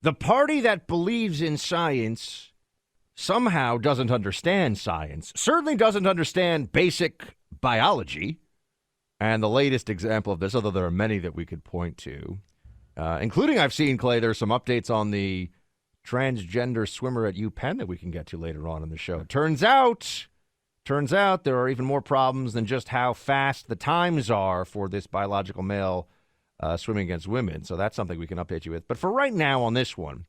The party that believes in science somehow doesn't understand science, certainly doesn't understand basic biology. And the latest example of this, although there are many that we could point to, including I've seen, Clay, there's some updates on the transgender swimmer at UPenn that we can get to later on in the show. Turns out there are even more problems than just how fast the times are for this biological male swimming against women. So that's something we can update you with. But for right now on this one,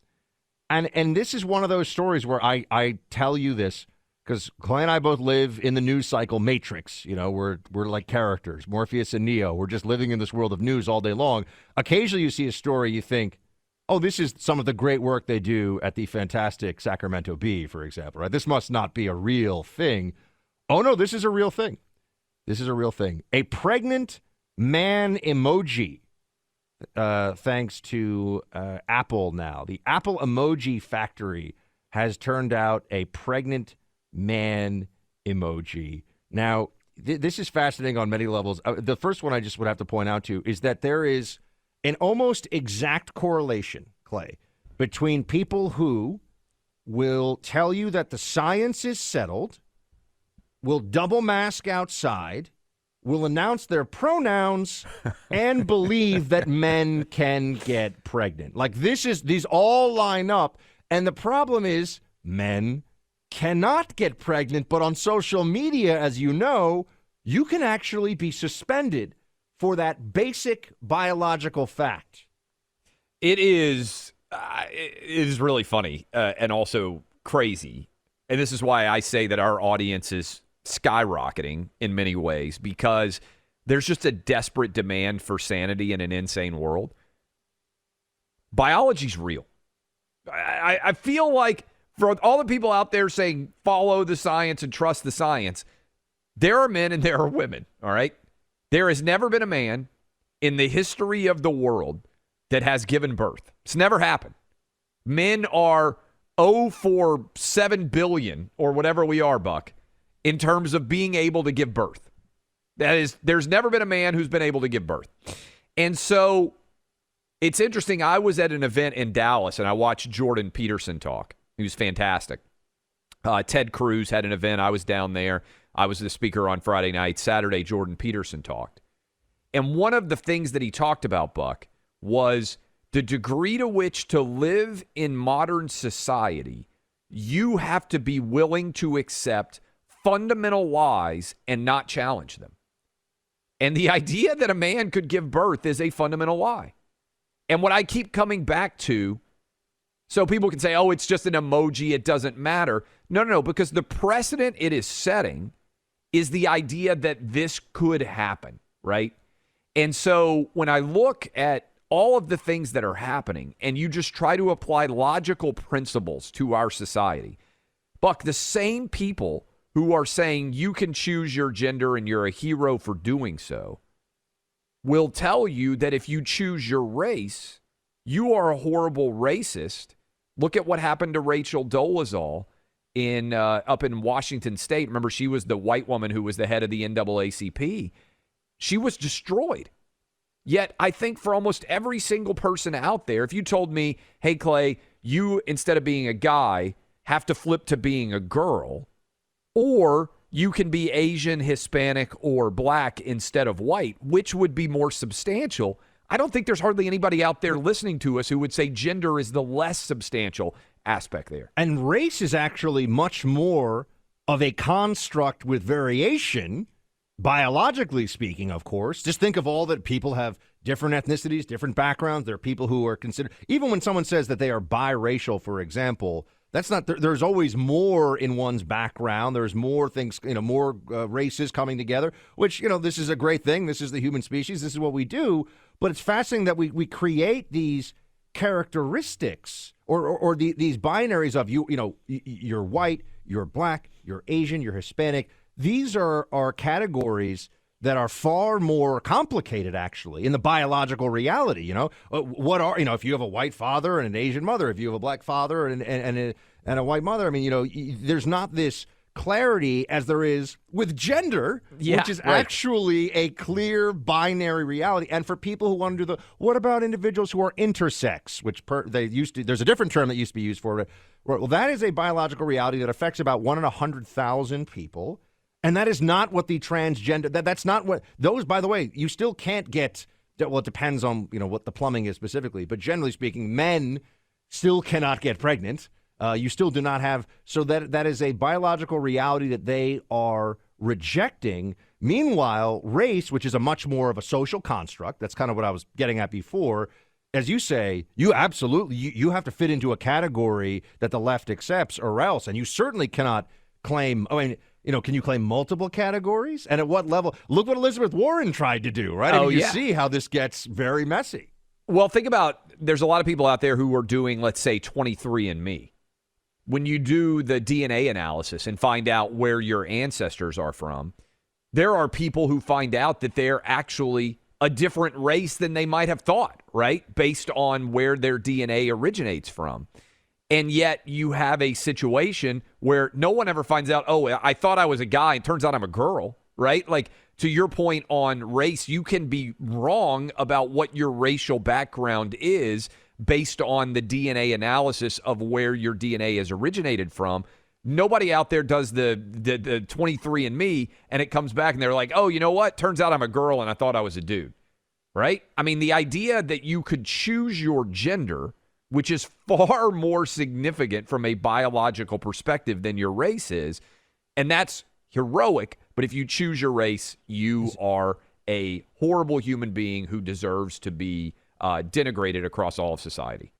and this is one of those stories where I tell you this because Clay and I both live in the news cycle matrix. You know, we're like characters, Morpheus and Neo. We're just living in this world of news all day long. Occasionally you see a story, you think, oh, this is some of the great work they do at the fantastic Sacramento Bee, for example, right? This must not be a real thing. Oh, no, this is a real thing. This is a real thing. A pregnant man emoji, thanks to Apple now. The Apple Emoji Factory has turned out a pregnant man emoji. Now, this is fascinating on many levels. The first one I just would have to point out to is that there is an almost exact correlation, Clay, between people who will tell you that the science is settled, will double mask outside, will announce their pronouns, and believe that men can get pregnant. Like these all line up. And the problem is men cannot get pregnant, but on social media, as you know, you can actually be suspended for that basic biological fact. It is really funny and also crazy. And this is why I say that our audience is skyrocketing in many ways, because there's just a desperate demand for sanity in an insane world. Biology's real. I feel like for all the people out there saying follow the science and trust the science, there are men and there are women, all right? There has never been a man in the history of the world that has given birth. It's never happened. Men are 0 for 7 billion or whatever we are, Buck, in terms of being able to give birth. That is, there's never been a man who's been able to give birth. And so it's interesting. I was at an event in Dallas and I watched Jordan Peterson talk. He was fantastic. Ted Cruz had an event. I was down there. I was the speaker on Friday night. Saturday, Jordan Peterson talked. And one of the things that he talked about, Buck, was the degree to which to live in modern society, you have to be willing to accept fundamental lies and not challenge them. And the idea that a man could give birth is a fundamental lie. And what I keep coming back to, so people can say, oh, it's just an emoji, it doesn't matter. No, because the precedent it is setting is the idea that this could happen, right? And so when I look at all of the things that are happening and you just try to apply logical principles to our society, Buck, the same people who are saying you can choose your gender and you're a hero for doing so will tell you that if you choose your race, you are a horrible racist. Look at what happened to Rachel Dolezal up in Washington State. Remember, she was the white woman who was the head of the NAACP. She was destroyed. Yet, I think for almost every single person out there, if you told me, hey, Clay, you, instead of being a guy, have to flip to being a girl, or you can be Asian, Hispanic, or black instead of white, which would be more substantial? I don't think there's hardly anybody out there listening to us who would say gender is the less substantial aspect there. And race is actually much more of a construct with variation, biologically speaking, of course. Just think of all that people have different ethnicities, different backgrounds. There are people who are considered, even when someone says that they are biracial, for example, that's not, there's always more in one's background. There's more things, more races coming together, which, this is a great thing. This is the human species. This is what we do. But it's fascinating that we create these characteristics or these binaries of you're white, you're black, you're Asian, you're Hispanic. These are categories that are far more complicated, actually, in the biological reality. If you have a white father and an Asian mother, if you have a black father and a white mother, there's not this clarity as there is with gender, Yeah, which is right. actually a clear binary reality. And for people who want to do what about individuals who are intersex, which there's a different term that used to be used for it. Well, that is a biological reality that affects about 1 in 100,000 people. And that is not what the transgender, that's not what, those, by the way, you still can't get, well, it depends on, what the plumbing is specifically. But generally speaking, men still cannot get pregnant. You still do not have, so that is a biological reality that they are rejecting. Meanwhile, race, which is a much more of a social construct, that's kind of what I was getting at before, as you say, you absolutely, you have to fit into a category that the left accepts or else, and you certainly cannot claim, can you claim multiple categories? And at what level? Look what Elizabeth Warren tried to do, right? You see how this gets very messy. Well, think about, there's a lot of people out there who are doing, let's say, 23andMe. When you do the DNA analysis and find out where your ancestors are from, there are people who find out that they're actually a different race than they might have thought, right? Based on where their DNA originates from. And yet you have a situation where no one ever finds out, oh, I thought I was a guy, and turns out I'm a girl, right? Like, to your point on race, you can be wrong about what your racial background is based on the DNA analysis of where your DNA is originated from. Nobody out there does the 23andMe, and it comes back, and they're like, oh, you know what? Turns out I'm a girl, and I thought I was a dude, right? I mean, the idea that you could choose your gender, which is far more significant from a biological perspective than your race is, and that's heroic. But if you choose your race, you are a horrible human being who deserves to be denigrated across all of society.